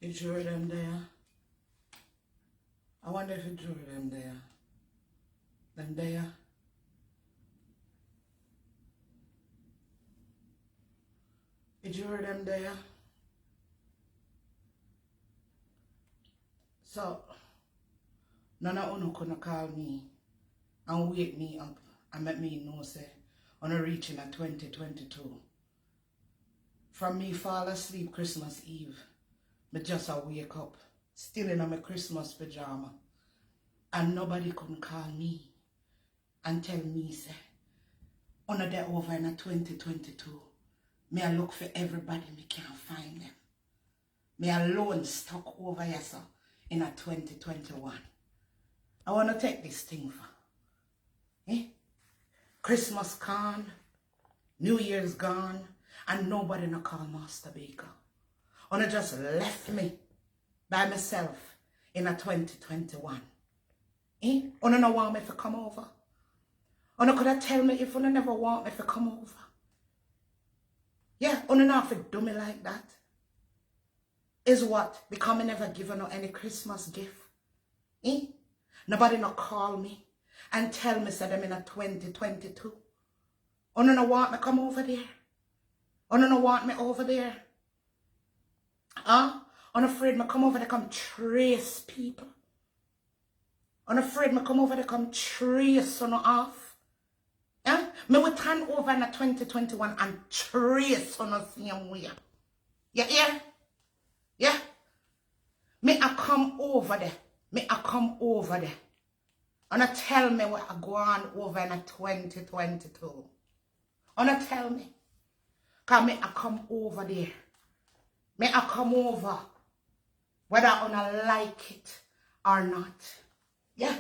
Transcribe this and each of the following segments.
You drew them there. I wonder if you drew them there. Them there. You drew them there. So, none of you couldn't call me and wake me up and make me know say I'm reaching at 2022. From me fall asleep Christmas Eve, me just a wake up, still in my Christmas pajama, and nobody couldn't call me and tell me say, on a day over in a 2022, me I look for everybody, me can't find them. Me alone stuck over here so in a 2021. I want to take this thing for. Christmas gone, New Year's gone, and nobody no call Master Baker. And just left me by myself in a 2021. You no want me to come over? You could have tell me if you never want me to come over. Yeah, you not have to do me like that. Is what? Because I never given her any Christmas gift. Nobody no call me and tell me say them in a 2022. You no want me come over there? You no want me over there? I'm afraid me come over there come trace people. I'm afraid me come over there come trace on off. Me will turn over in a 2021 and trace on the same way. Yeah? Yeah? Me I come over there. Me I come over there. And I tell me what I go on over in a 2022. And I tell me. Because me I come over there. Me I come over. Whether I like it or not. Yeah?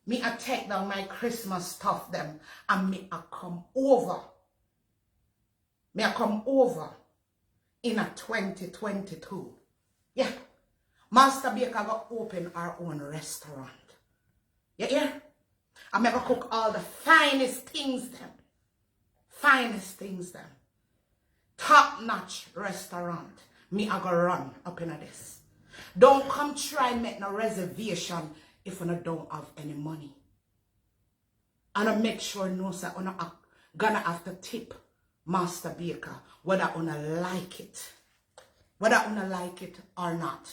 Me I take down my Christmas stuff them. And me I come over. Me I come over in a 2022. Yeah. Master Baker got open our own restaurant. You hear? I'm going to cook all the finest things them. Finest things them. Top-notch restaurant. Me I go run up in this. Don't come try make no reservation if you don't have any money. And I make sure no sir I'm gonna have to tip Master Baker whether you like it. Whether you like it or not.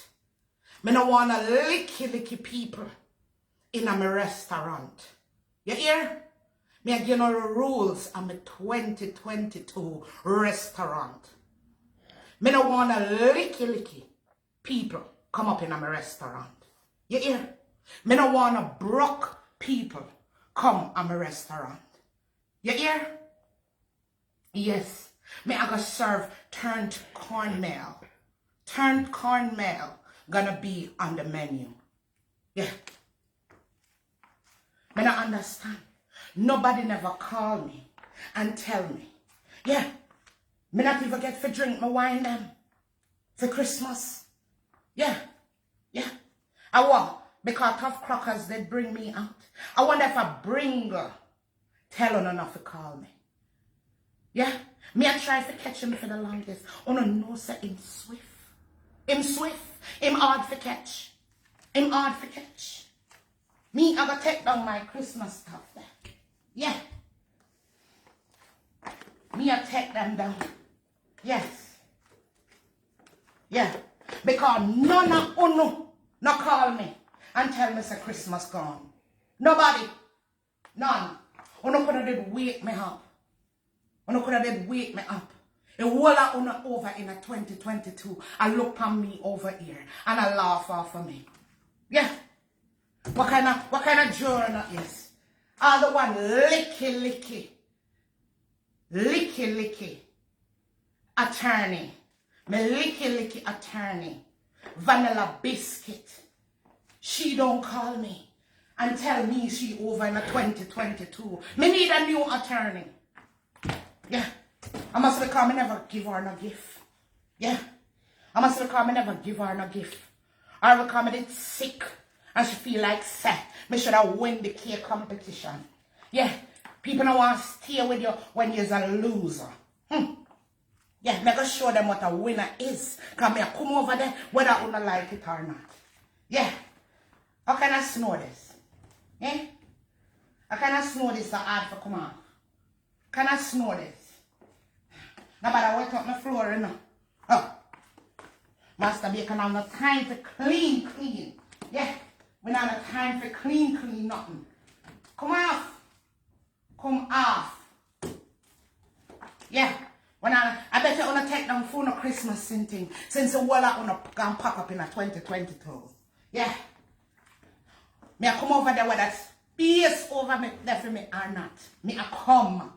Me no wanna licky people in a restaurant. You hear? Me I give no rules on my 2022 restaurant. Me no wanna licky people come up in a restaurant. You hear? Me no wanna broke people come on my restaurant. You hear? Yes. Me I gonna serve turned cornmeal. Turned cornmeal gonna be on the menu. Yeah. Me not understand. Nobody never call me and tell me. Yeah. Me not even get for drink my wine them. For Christmas. Yeah. Yeah. I what? Because tough crackers they bring me out. I wonder if I bring her. Tell her not to call me. Yeah. Me I try to catch him for the longest. Oh no, no sir, him swift. Him swift. Him hard for catch. Him hard for catch. Me I gotta take down my Christmas stuff there. Yeah. Me I take them down. Yes. Yeah. Because none of you no call me and tell me say Christmas gone. Nobody. None. You could have did wake me up. You could have did wake me up. A whole lot over in a 2022. I look on me over here and I laugh off of me. Yeah. What kind of journal is? All the one licky attorney. Me licky attorney. Vanilla biscuit. She don't call me and tell me she over in a 2022. Me need a new attorney. Yeah. I must because me never give her no gift. Yeah. I must because me never give her no gift. Or because me did sick and she feel like sad. Me should have win the cake competition. Yeah. People don't want to stay with you when you're a loser. Yeah, me gonna show them what a winner is. Because me come over there whether I like it or not. Yeah. How can I snow this? Eh? How can I snow this so hard for come on? Can I snow this? Nobody wet up my floor, you know. Oh. Master Bacon have no time for clean. Yeah. We don't have time for clean nothing. Come off. Come off. Yeah. When I bet you wanna take down phone of Christmas thing since the wall I wanna go pack up in a 2022. Yeah. Me I come over there with that space over me there for me or not. Me I come.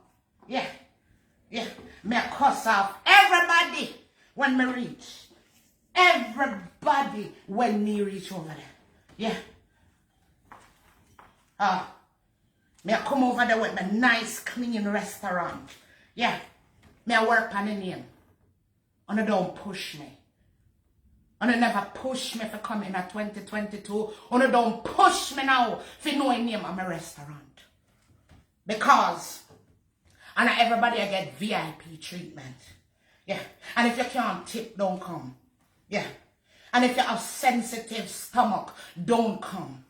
Yeah. Yeah. Me I cuss off everybody when me reach. Everybody when me reach over there. Yeah. Me I come over there with my nice clean restaurant. Yeah. Me I work on the name. And you don't push me. And you never push me for coming at 2022. And you don't push me now for knowing name of my restaurant. Because and everybody I get VIP treatment. Yeah. And if you can't tip, don't come. Yeah. And if you have sensitive stomach, don't come.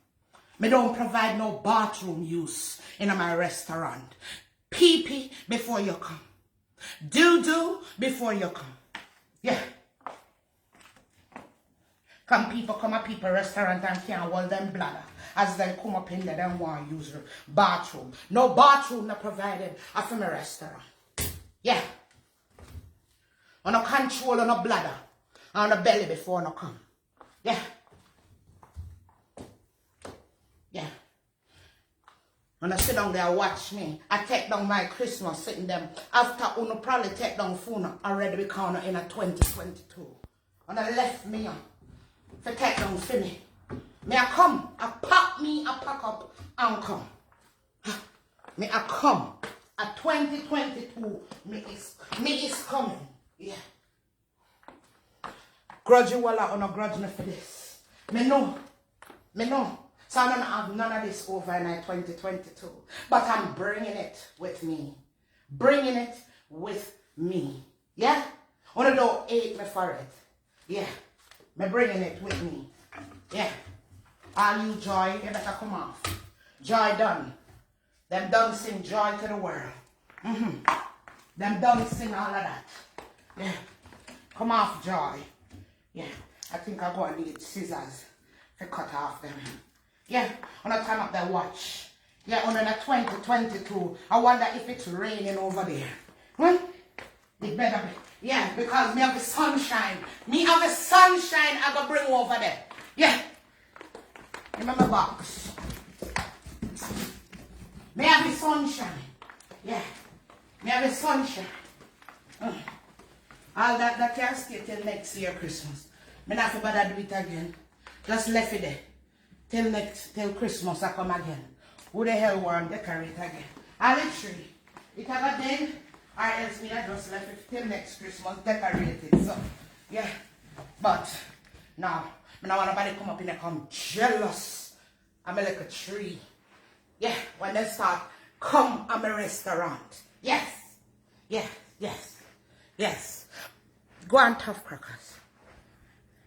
Me don't provide no bathroom use in my restaurant. Pee-pee before you come. Do before you come. Yeah. Come people come at people restaurant and can't hold them bladder. As they come up in there, they want to use the bathroom. No bathroom not provided at my restaurant. Yeah. On no control on no bladder. On the belly before no come. Yeah. Yeah. When I sit down there watch me, I take down my Christmas sitting them. After Uno probably take down phone already because in a 2022. And I left me on for take down for me. Me I come, I pack up and come. Me I come. At 2022, me is coming. Yeah. Grudge you all or no grudge me for this. Me know. So I don't have none of this over in 2022. But I'm bringing it with me. Bringing it with me. Yeah? Only don't hate me for it. Yeah. Me bringing it with me. Yeah. All you joy, you better come off. Joy done. Them done sing joy to the world. Them done sing all of that. Yeah. Come off joy. Yeah. I think I'm going to need scissors to cut off them. Yeah, on a turn up the watch. Yeah, on a 2022. I wonder if it's raining over there. Huh? It better be. Yeah, because me have the sunshine. Me have the sunshine I go bring over there. Yeah. Remember box. Me have the sunshine. Yeah. Me have the sunshine. All that can stay till next year Christmas. Me not bother do it again. Just left it there. Till Christmas I come again. Who the hell want to decorate again? I literally, it have a then, or else me I just left it till next Christmas decorated. So, yeah. But, now, I don't want nobody come up in there come jealous. I'm like a tree. Yeah, when they start, come I'm a restaurant. Yes. Go on tough crackers.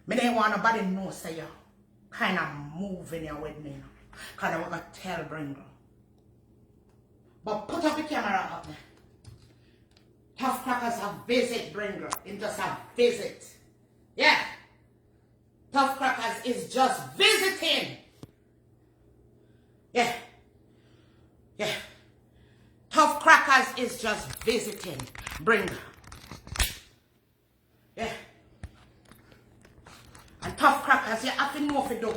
Me don't want nobody know say you kind of moving here with me, you know. Because I want to tell Bringle. But put up the camera up there. Tough Crackers have visit Bringle. It's just a visit. Yeah. Tough Crackers is just visiting. Yeah. Tough Crackers is just visiting Bringle. Yeah. And Tough Crackers, you have to know if you do.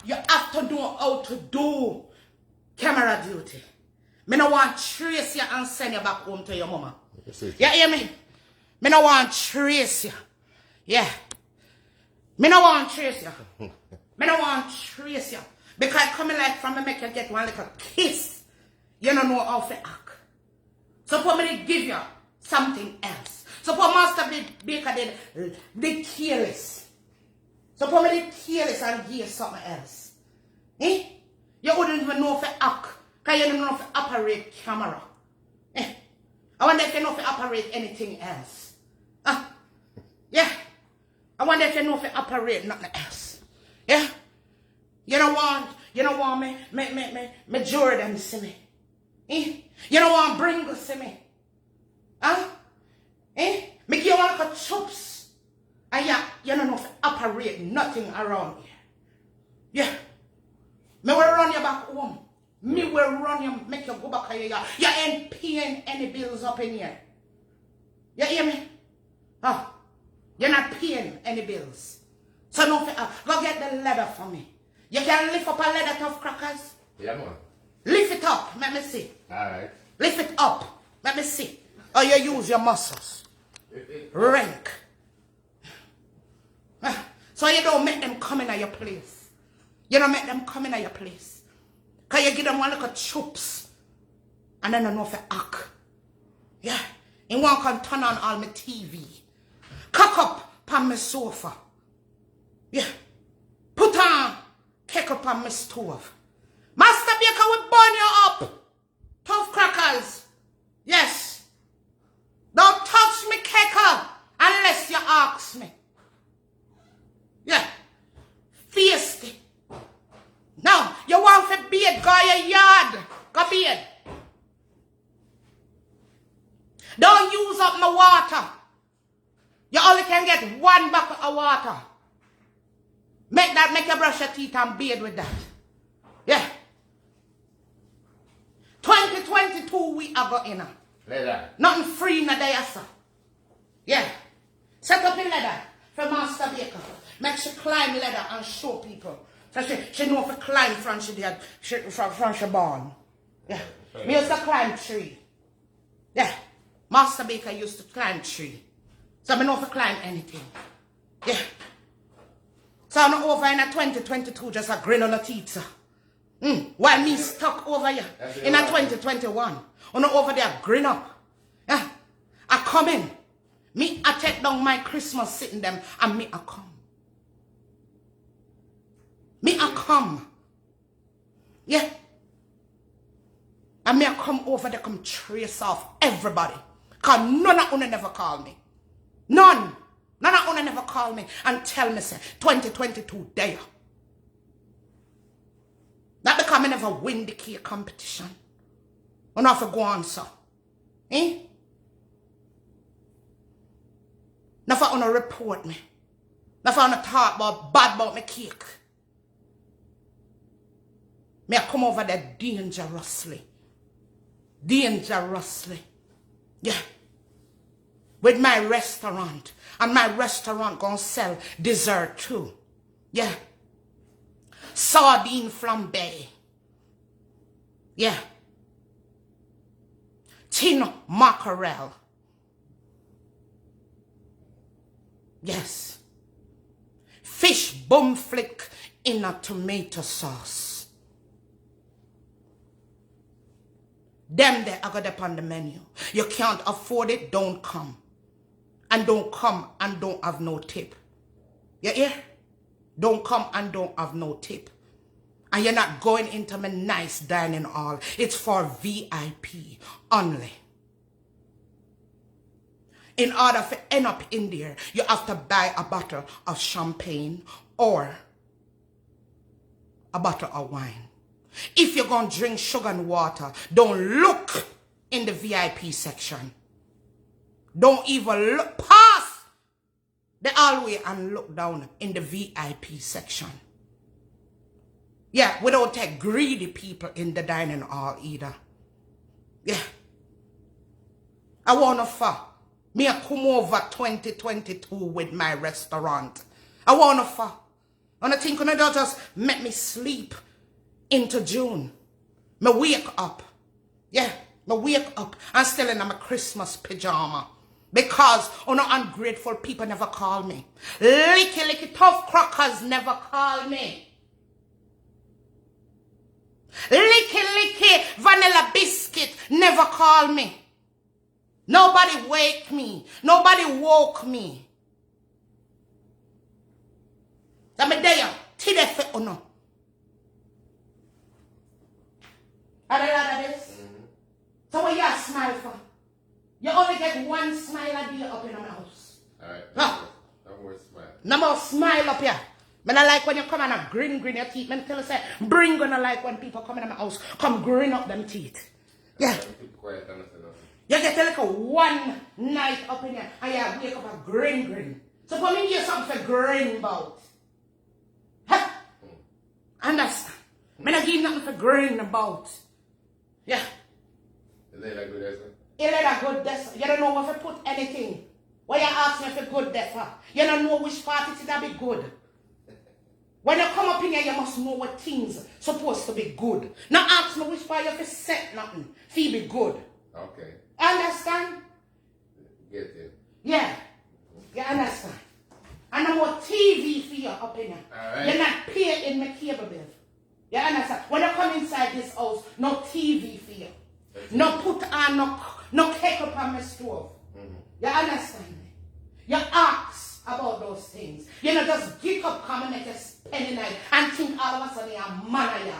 You have to know how to do camera duty. Me no want trace you and send you back home to your mama. You hear me? Me no want trace you. Yeah. Me no want trace you. Me no want trace you. Because coming like from me make you get one little kiss. You don't know how to act. So for me to give you something else. So for Master Baker did careless. So for me to careless and give something else. Eh? You wouldn't even know if you act. Because you don't know if you operate camera. Eh? I wonder if you know if you operate anything else. Yeah. I wonder if you know if you operate nothing else. Yeah. You don't want me Jordan see me. Eh? You don't want Bringle see me. Huh? Eh? Make you want to chops. And yeah, you don't know if you operate nothing around here. Yeah. Me will run you back home. Me will run you, make you go back here. You ain't paying any bills up in here. You hear me? Oh, you're not paying any bills. So no, go get the leather for me. You can lift up a leather tough crackers? Yeah, man. Lift it up, let me see. Alright. Lift it up, let me see. Or you use your muscles. Rank. So you don't make them come in at your place. You don't make them come in at your place. Because you give them one little chops. And then I know if you act. Yeah. And one can turn on all my TV. Cock up on my sofa. Yeah. Put on cake up on my stove. Master Baker will burn you up. Tough crackers. Yes. Don't touch me cake unless you ask me. Yeah. Feisty. Now, you want to beard, go your yard. Go beard. Don't use up my water. You only can get one bucket of water. Make you brush your teeth and bathe with that. Yeah. 2022 we are going in. Leather. Nothing free in the day, sir. Yeah. Set up a ladder for Master Baker. Make she climb ladder and show people. So she know if to climb from she born. Yeah. Me used to climb tree. Yeah. Master Baker used to climb tree. So I know if to climb anything. Yeah. So I'm not over in a 2022 just a grin on the teeth, sir. While me stuck over here in a 2021. I'm not over there grin up. Yeah. I come in. Me I take down my Christmas sitting them and me I come. Me I come. Yeah. And me I come over there come trace off everybody. Because none of them never call me. None. None of them never call me and tell me say 2022 there. That because I never win the cake competition. I don't have to go on, so. Eh? Not for to report me. Not for to talk bad about my cake. Me I come over there dangerously. Dangerously. Yeah. With my restaurant. And my restaurant gonna sell dessert too. Yeah. Sardine flambe. Yeah. Tin mackerel. Yes. Fish bum flick in a tomato sauce. Them there I got up on the menu. You can't afford it, don't come. And don't come and don't have no tip. You hear? Don't come and don't have no tip. And you're not going into my nice dining hall. It's for VIP only. In order to end up in there, you have to buy a bottle of champagne or a bottle of wine. If you're going to drink sugar and water, don't look in the VIP section. Don't even look past the hallway and look down in the VIP section. Yeah, we don't take greedy people in the dining hall either. Yeah. I want to fuck. Me I come over 2022 with my restaurant. I want to fuck. And I think don't just make me sleep into June. Me wake up. Yeah, me wake up and still in my Christmas pajama. Because ungrateful people never call me. Licky tough crackers never call me. Licky vanilla biscuit never call me. Nobody wake me. Nobody woke me. I'm there. Today for no. Are you out of this? So what you smile for? You only get one smile a day up in my house. up here. I don't like when you come and grin your teeth. I tell you, say, bring gonna like when people come in my house, come grin up them teeth. Yeah. You get like a one night up in here and you wake up a grin. So for me, here's something for grin about. Huh? Understand? I don't give nothing for grin about. Yeah. Is that a good answer? You let a good death. You don't know what to put anything. Why you ask me for good death? You don't know which part it is that be good. When you come up in here, you must know what things supposed to be good. Now ask me which part you have to set nothing. Feel be good. Okay. Understand? Get it. Yeah. You understand? And no more TV for you up in here. Alright. You're not paying my cable bill. You understand? When you come inside this house, no TV for you. No put on no kettle on my stove. You understand me? You ask about those things. You know, just get up, come and make a spending night and think all of a sudden you're a man of you.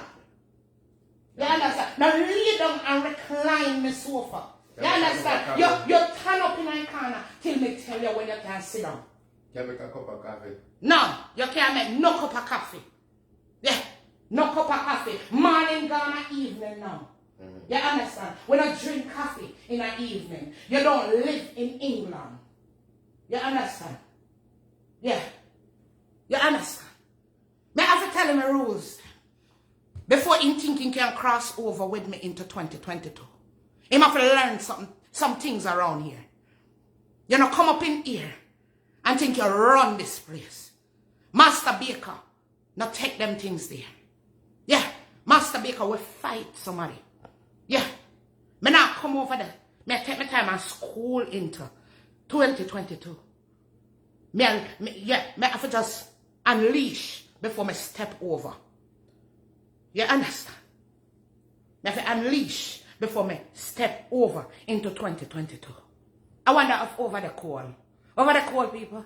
You understand? Now lay down and recline my sofa. You understand? You turn up in a corner till me tell you when you can sit down. Can you make a cup of coffee? No, you can't make no cup of coffee. Yeah, no cup of coffee. Morning gone and evening now. You understand? When I drink coffee in the evening, you don't live in England. You understand? Yeah. You understand? May I have to tell him the rules before him thinking can cross over with me into 2022. He have to learn some things around here. You know, come up in here and think you run this place. Master Baker, not take them things there. Yeah, Master Baker will fight somebody. Yeah, me now come over there. Me take my time and school into 2022. Me have to just unleash before me step over. You understand? Me have to unleash before me step over into 2022. I wonder if over the call, people.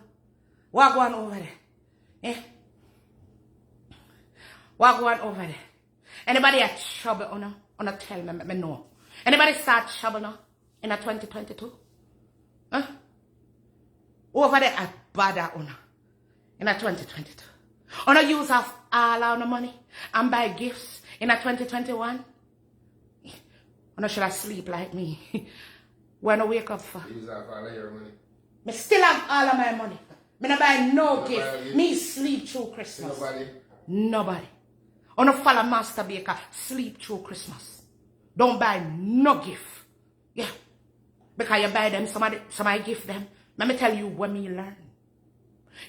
What going over there? Eh? What going over there? Anybody have trouble or no? Or not tell me no. Anybody start trouble now in a 2022? Huh? Over there at bad owner in a 2022. Or not use of all our money and buy gifts in a 2021? Or not should I sleep like me? When I wake up for? Use off all of your money. Me still have all of my money. Me not buy no gift. Me sleep through Christmas. Nobody. Or not follow Master Baker, sleep through Christmas. Don't buy no gift. Yeah. Because you buy them, somebody give them. Let me tell you what me learn.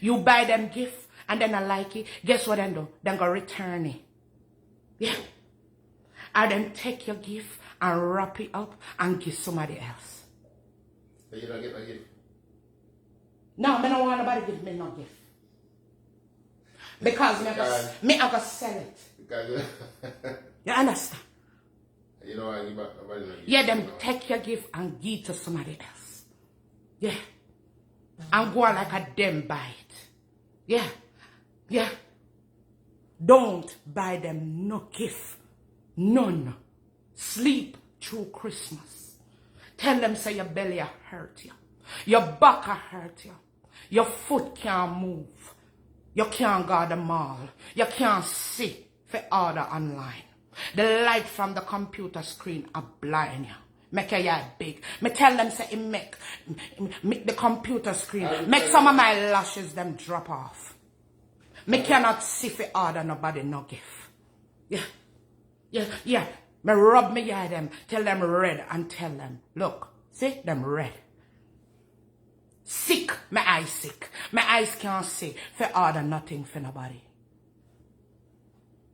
You buy them gift and then I like it. Guess what then do? Then go return it. Yeah. And then take your gift and wrap it up and give somebody else. So you don't get no gift? No, I don't want nobody give me no gift. Because me I go sell it. Because you understand? You know what? Nobody no gift. Yeah, then take your gift and give to somebody else. Yeah. And go on like a them buy it. Yeah. Yeah. Don't buy them no gift. None. Sleep through Christmas. Tell them say your belly hurt you. Your back hurt you. Your foot can't move. You can't go to the mall. You can't see for order online. The light from the computer screen are blind you. Make your eye big. Me tell them say make the computer screen. Make some of my lashes them drop off. Me cannot see for order nobody no gift. Yeah. Yeah, yeah. Me rub me eye them. Tell them red and tell them, look, see them red. Sick, my eyes sick. My eyes can't see for order nothing for nobody.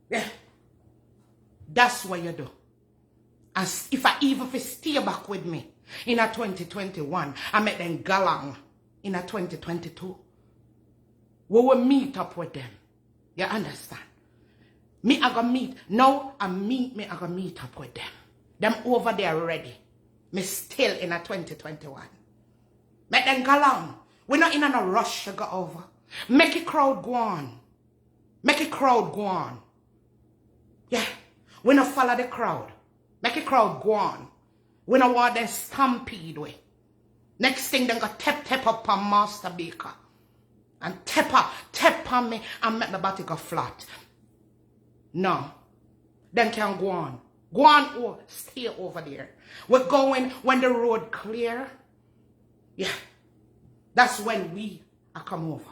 Yeah. That's what you do. As if I even stay back with me in a 2021, I make them go along in a 2022. We will meet up with them. You understand? Me I gonna meet. Now I gonna meet up with them. Them over there ready. Me still in a 2021. Make them go along. We're not in a rush to go over. Make it crowd go on. Make it crowd go on. Yeah. We not follow the crowd. Make it crowd go on. We don't want them stampede way. Next thing they go tap up on Master Baker. And tap upon me and make my body go flat. No. Then can go on. Go on or stay over there. We're going when the road clear. Yeah. That's when we are come over.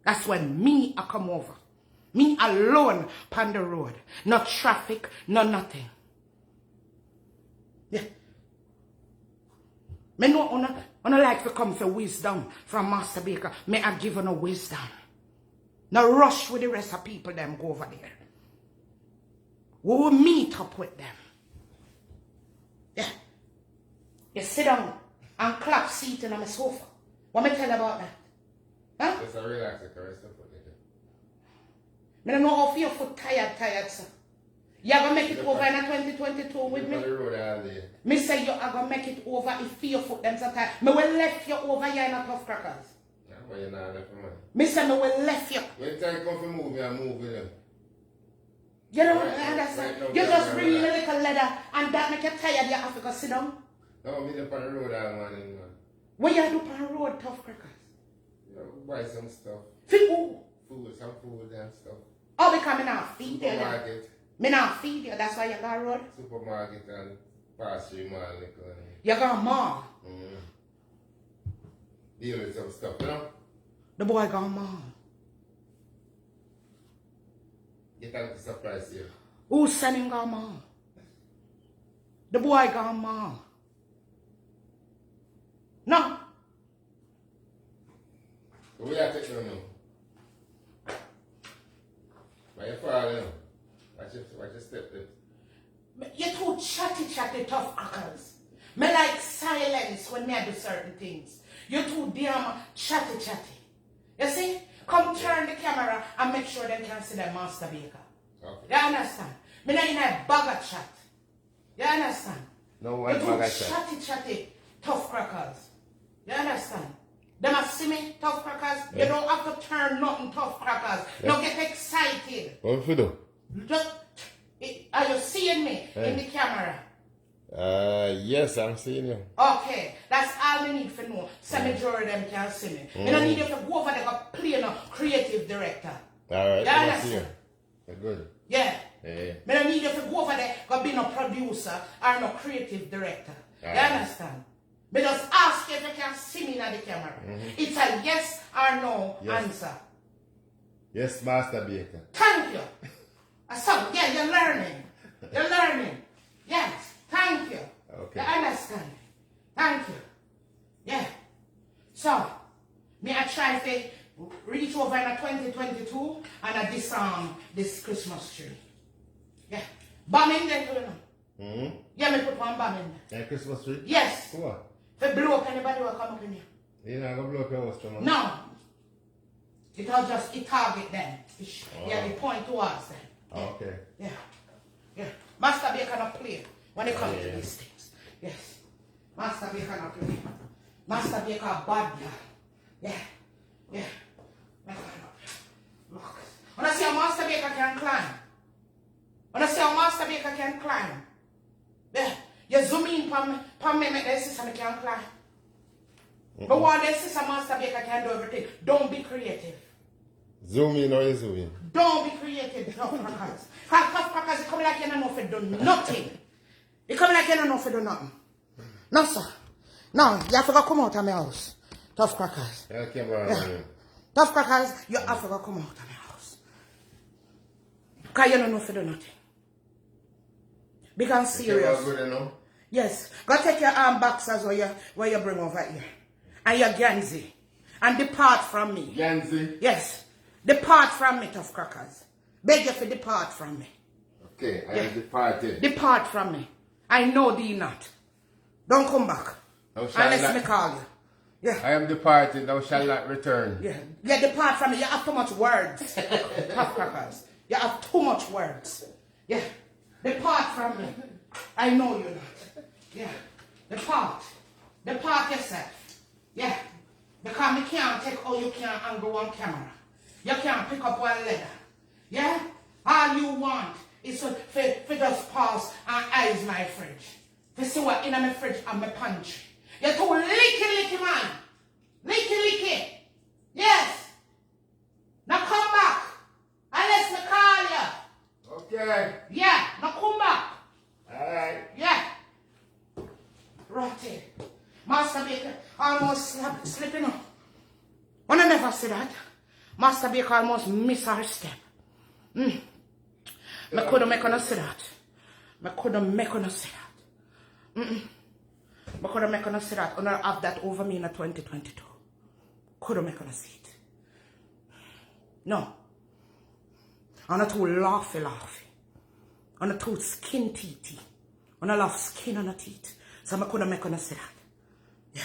That's when me are come over. Me alone upon the road. No traffic, no nothing. Yeah. Me know on like to come for wisdom from Master Baker. May I give you no wisdom. No rush with the rest of people them go over there. We will meet up with them. Yeah. You sit down and clap seat on my sofa. What me tell you about that? Huh? Just relax the rest of it. I don't know how your foot tired, sir. You are going to make it over in 2022 with me? Me say you are going to make it over if your foot them so tired. Me will left you over here in a tough crackers. Yeah, but you're not left for money. Me say me will left you. When time come for move, you move with them. You don't understand. Right, You just bring in a little leather and that make you tired. You have to go sit down. No, me up on the road all morning. What you do on the road, tough crackers? You know, buy some stuff. For who? Food, some food and stuff. Oh, because me not feed you. Supermarket. Me not feed you. That's why you got road. Supermarket and pastry mall. You got mall. Deal with some stuff, you know? The boy got mall. Get out the surprise here. Who's sending got mall? The boy got mall. No. So we have to take now. Why you fall now? Watch your step there. You're too chatty, tough crackers. Me like silence when me do certain things. You're too damn chatty. You see? Come turn the camera and make sure they can see the Master Baker. Okay. You understand? Me not in a bag of chat. You understand? No one You're bag too of chat. chatty, tough crackers. You understand? They must see me, tough crackers. Yeah. You don't have to turn nothing, tough crackers. Yeah. Don't get excited. What if you do? Just, are you seeing me in the camera? Yes, I'm seeing you. Okay, that's all we need to know. So majority of them can see me. I don't need you to go over there and play a creative director. Alright, I see you. understand? Good. Yeah. Yeah. I don't need you to go over there and be no producer or no creative director. You understand? But just ask if you can see me in the camera. It's a yes or no answer. Yes, Master Baker. Thank you. So, yeah, you're learning. You're learning. Yes, thank you. Okay. You understand? Thank you. Yeah. So, me I try to reach over in 2022 and I disarm this Christmas tree. Yeah. Bomb in there, you know. Yeah, me put one bomb in there. And Christmas tree? Yes. What? If blow up anybody will come up in here. You're not going to blow up your house tomorrow? No. It'll just, it target them. Yeah, it point towards them. Yeah. Okay. Yeah. Yeah. Master Baker not play when it comes to these things. Yes. Master Baker not play. Master Baker bad guy. Yeah. Yeah. Look. When I see a Master Baker can climb. When I see a Master Baker can climb. Yeah. You zoom in from me, make the system can climb. But what the system Master Baker can do everything. Don't be creative. Zoom in or you zoom in? Don't be creative, tough crackers. Tough crackers, it come like you don't know if you do nothing. It come like you don't know if you do nothing. No, sir. No, you have to go come out of my house. Tough crackers. Yeah. Tough crackers, you have to go come out of my house. Because you don't know if you do nothing. Become serious. Yes. Go take your arm boxers where you bring over here. And your Ganzi. And depart from me. Ganzi? Yes. Depart from me, tough crackers. Beg you to depart from me. Okay, I am departed. Depart from me. I know thee not. Don't come back. Unless me call you. Yeah. I am departed, thou shalt not return. Yeah. Yeah, depart from me. You have too much words. Tough crackers. You have too much words. Yeah. Depart from me. I know you not. Yeah. Depart. Depart yourself. Yeah. Because me can't take all you can and go on camera. You can't pick up one leather. Yeah? All you want is for just pause and eyes my fridge. To see what in my fridge and my pantry. You're too licky, man. Licky. Yes. Now come back. Master Baker almost slipping up. When I never say that, Master Baker almost miss her step. I couldn't make her say that. I couldn't make her say that. I couldn't make her say that. And I have that over me in 2022. Couldn't make her see it. No. I'm not too laughy. I'm not too skin teethy. I'm not love skin on the teeth. So I couldn't make her say that. Yeah.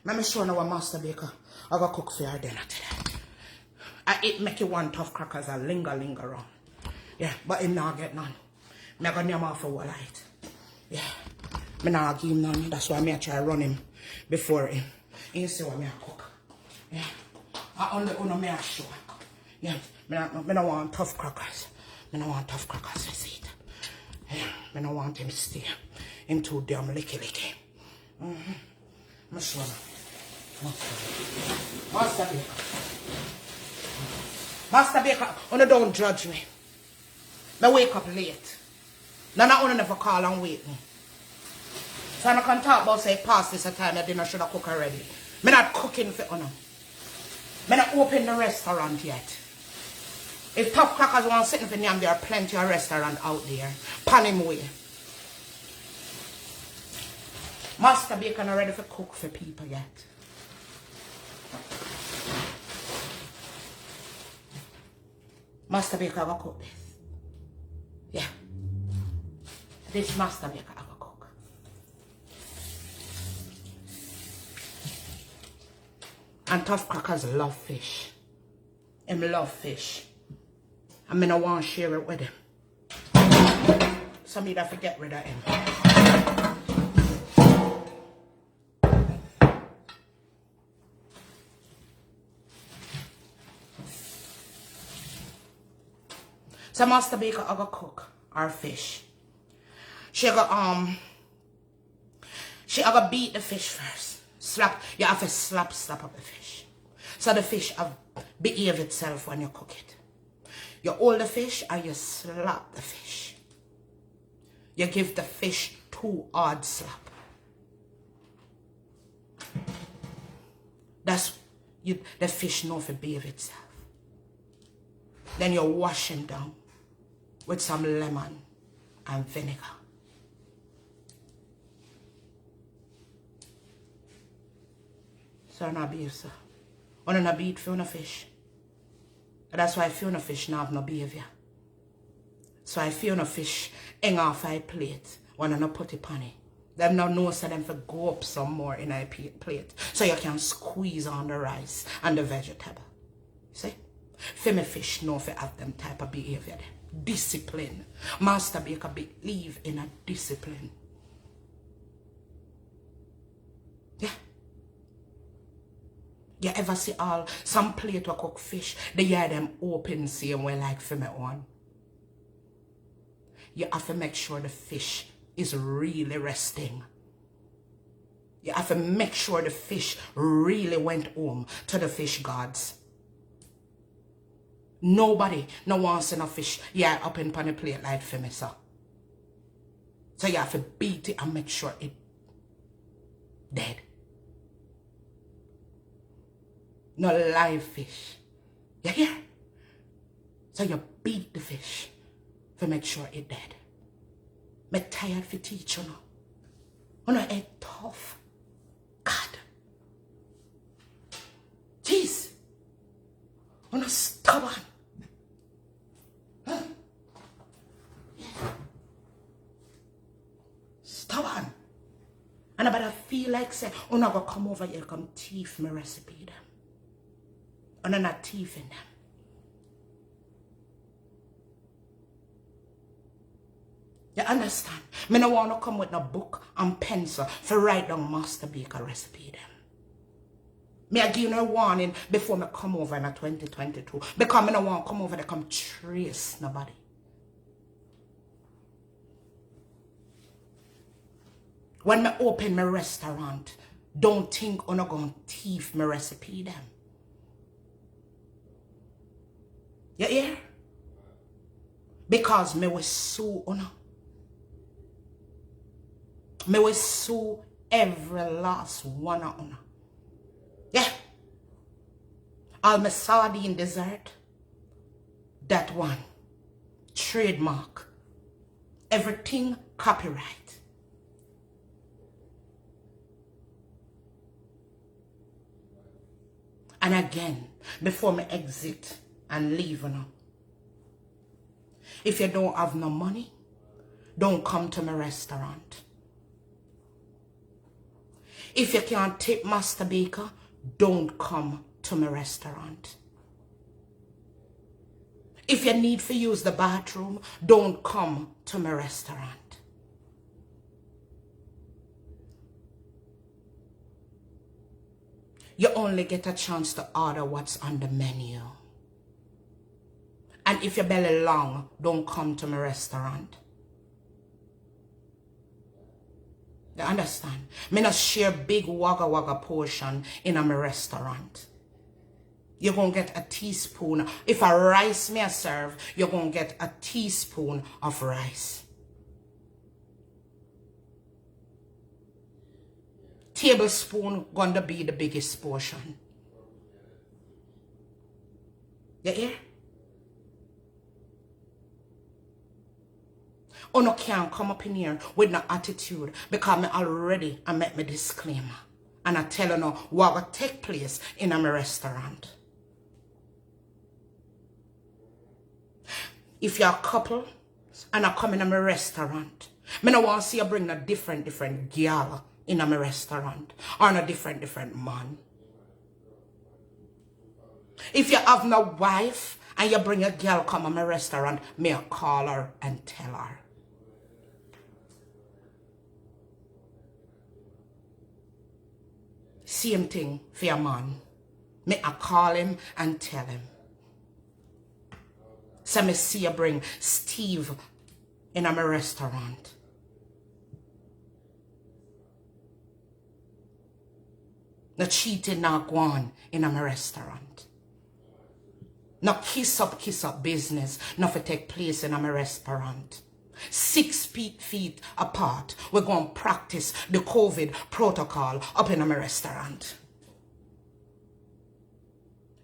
Let me show you what Master Baker I got cook for your dinner today. I eat make you one tough crackers and linger on. Yeah, but him not get none. Me gonna name off for what light. Yeah. Me not give him none. That's why me try run him before him. You see what me I cook. Yeah. I only gonna me a show. Yeah. Me not want tough crackers. Me not want tough crackers, you see it. Yeah. Me not want him stay. Him too damn licky. Me show him. Master Baker. Master Baker, don't judge me. I wake up late. None of you never call and wait me. So I can talk about say past this time that dinner should have cooked already. I'm not cooking for you. I'm not open the restaurant yet. If Tough Crackers want sitting for them, there are plenty of restaurants out there. Pan him way. Master Baker not ready for cook for people yet. Master Baker will cook this. Yeah. This Master Baker will cook. And Tough Crackers love fish. Him love fish. And I don't want to share it with him. So I have to get rid of him. So Master Baker I go cook our fish. She go beat the fish first. Slap. You have to slap up the fish. So the fish have behave itself when you cook it. You hold the fish and you slap the fish. You give the fish 2 hard slap. That's the fish know to behave itself. Then you wash him down with some lemon and vinegar. So not beef, sir. On a beat for a fish. That's why Fiona fish now have no behavior. So I Fiona fish hang off a plate when I not put it on it. Them now know so them for go up some more in a plate. So you can squeeze on the rice and the vegetable. See? Femi fish know for have them type of behavior. Discipline. Master Baker believe in a discipline. Yeah. You ever see some plate will cook fish, they hear them open same way like for me one. You have to make sure the fish is really resting. You have to make sure the fish really went home to the fish gods. Nobody no wants enough fish up in on the plate like for me, sir. So you have to beat it and make sure it dead. No live fish. You hear? So you beat the fish to make sure it dead. Me tired for teach you now. You know it tough. God. Jeez. You know stubborn. Huh? Yeah. Stubborn. And I better feel like say, you not gonna come over here come thief my recipe them. And I'm not thieving them. You understand? Me no want to come with no book and pencil for write down Master Baker recipe them. Me I give you a warning before me come over in 2022. Because me no want to come over to come trace nobody. When me open my restaurant, don't think I'm not going to thief my recipe them. You hear? Because me was so honor. Me was so Every last one of them. Yeah. All my sardine dessert. That one. Trademark. Everything copyright. And again, before me exit and leave now. If you don't have no money, don't come to my restaurant. If you can't tip Master Baker, don't come to my restaurant. If you need to use the bathroom, don't come to my restaurant. You only get a chance to order what's on the menu. And if your belly long, don't come to my restaurant. You understand? Me not share big wagga wagga portion in my restaurant. You're going to get a teaspoon. If a rice me I serve, you're going to get a teaspoon of rice. Tablespoon going to be the biggest portion. You hear? You can't come up in here with no attitude because I met my disclaimer. And I tell you now what will take place in my restaurant. If you're a couple and I come in my restaurant, I don't want to see you bring a different girl in my restaurant or a different man. If you have no wife and you bring a girl come to my restaurant, may I call her and tell her. Same thing for your man. May I call him and tell him. So me see you bring Steve in my restaurant. No cheating, no go on in my restaurant. No kiss up business, not for take place in my restaurant. 6 feet apart, we're going to practice the COVID protocol up in my restaurant.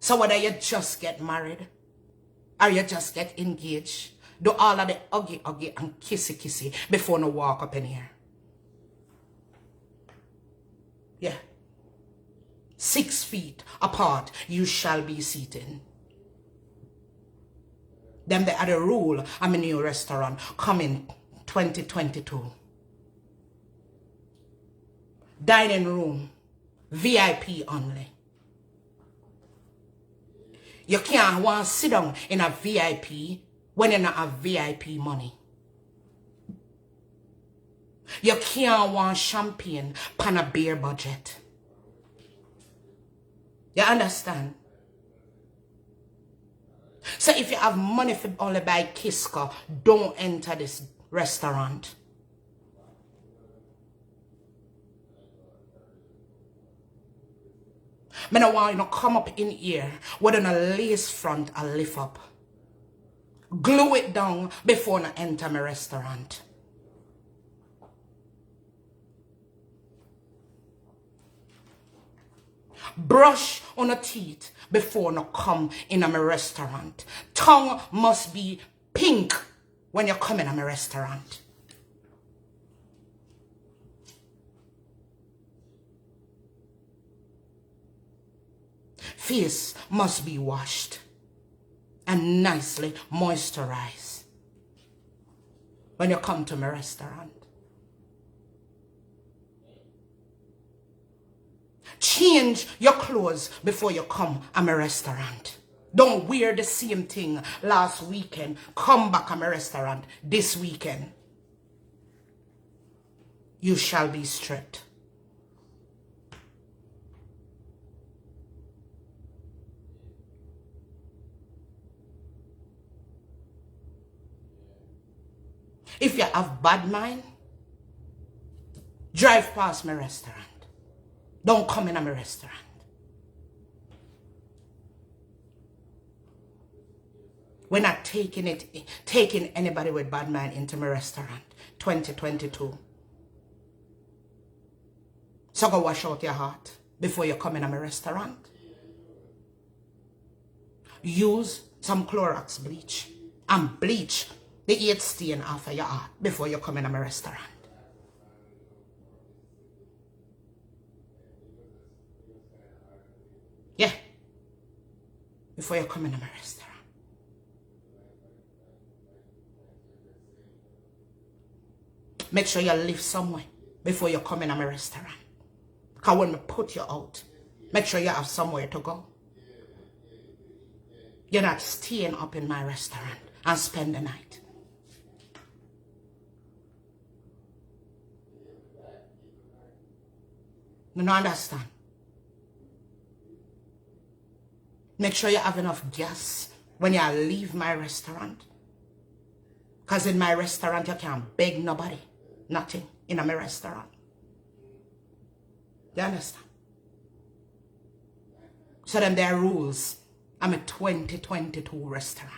So whether you just get married or you just get engaged, do all of the huggy and kissy before you walk up in here. Yeah. 6 feet apart, you shall be seated. Them they had a rule. I'm a new restaurant coming 2022. Dining room, VIP only. You can't want to sit down in a VIP when you don't have VIP money. You can't want champagne pan a beer budget. You understand? So if you have money for only buy Kiska, don't enter this restaurant. I don't want you to come up in here with a lace front and lift up. Glue it down before you enter my restaurant. Brush on the teeth before you come in my restaurant. Tongue must be pink when you come in my restaurant. Face must be washed and nicely moisturized when you come to my restaurant. Change your clothes before you come to my restaurant. Don't wear the same thing last weekend. Come back to my restaurant this weekend. You shall be stripped. If you have bad mind, drive past my restaurant. Don't come in my restaurant. We're not taking anybody with bad mind into my restaurant. 2022. So go wash out your heart before you come in my restaurant. Use some Clorox bleach and bleach the 8 stain off of your heart before you come in my restaurant. Yeah. Before you come in my restaurant. Make sure you live somewhere before you come in my restaurant. Because when we put you out, make sure you have somewhere to go. You're not staying up in my restaurant and spend the night. You don't understand? Make sure you have enough gas when you leave my restaurant. Because in my restaurant, you can't beg nobody. Nothing in my restaurant. You understand? So then there are rules. I'm a 2022 restaurant.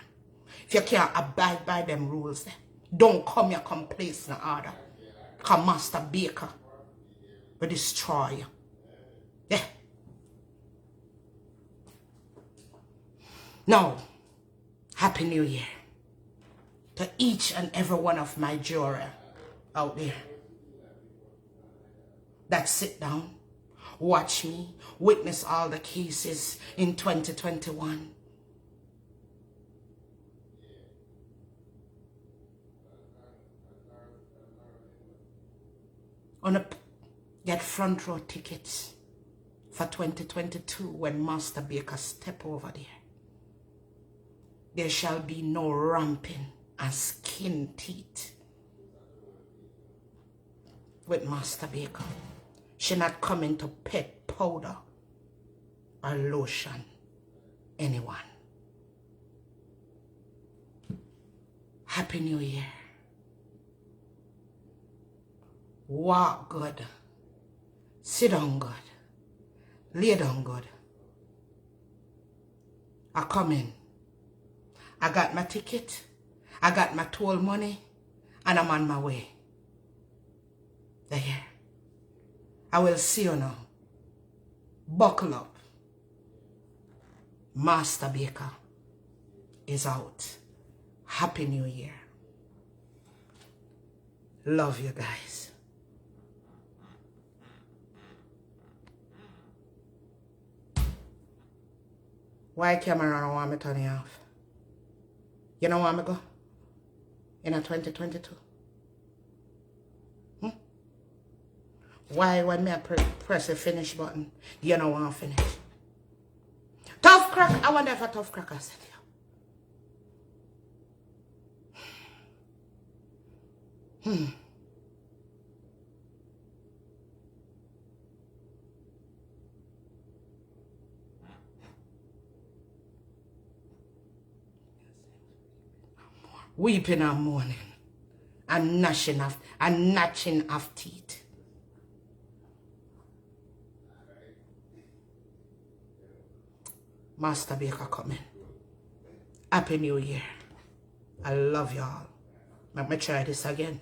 If you can't abide by them rules, then don't come here, come place in order. Because Master Baker will destroy you. Yeah. Now, Happy New Year to each and every one of my jurors out there that sit down, watch me, witness all the cases in 2021. Wanna get front row tickets for 2022 when Master Baker step over there. There shall be no ramping and skin teeth with Master Baker. She not coming to pet powder or lotion anyone. Happy New Year. Walk good. Sit down good. Lay down good. I come in. I got my ticket. I got my toll money. And I'm on my way. There. I will see you now. Buckle up. Master Baker is out. Happy New Year. Love you guys. Why camera don't want me turn it off? You know where I'm go? In a 2022? Why when me press the finish button, you don't want to finish? Tough crack, I wonder if a tough cracker said you. Weeping and mourning and gnashing of teeth. Master Baker coming. Happy New Year. I love y'all. Let me try this again.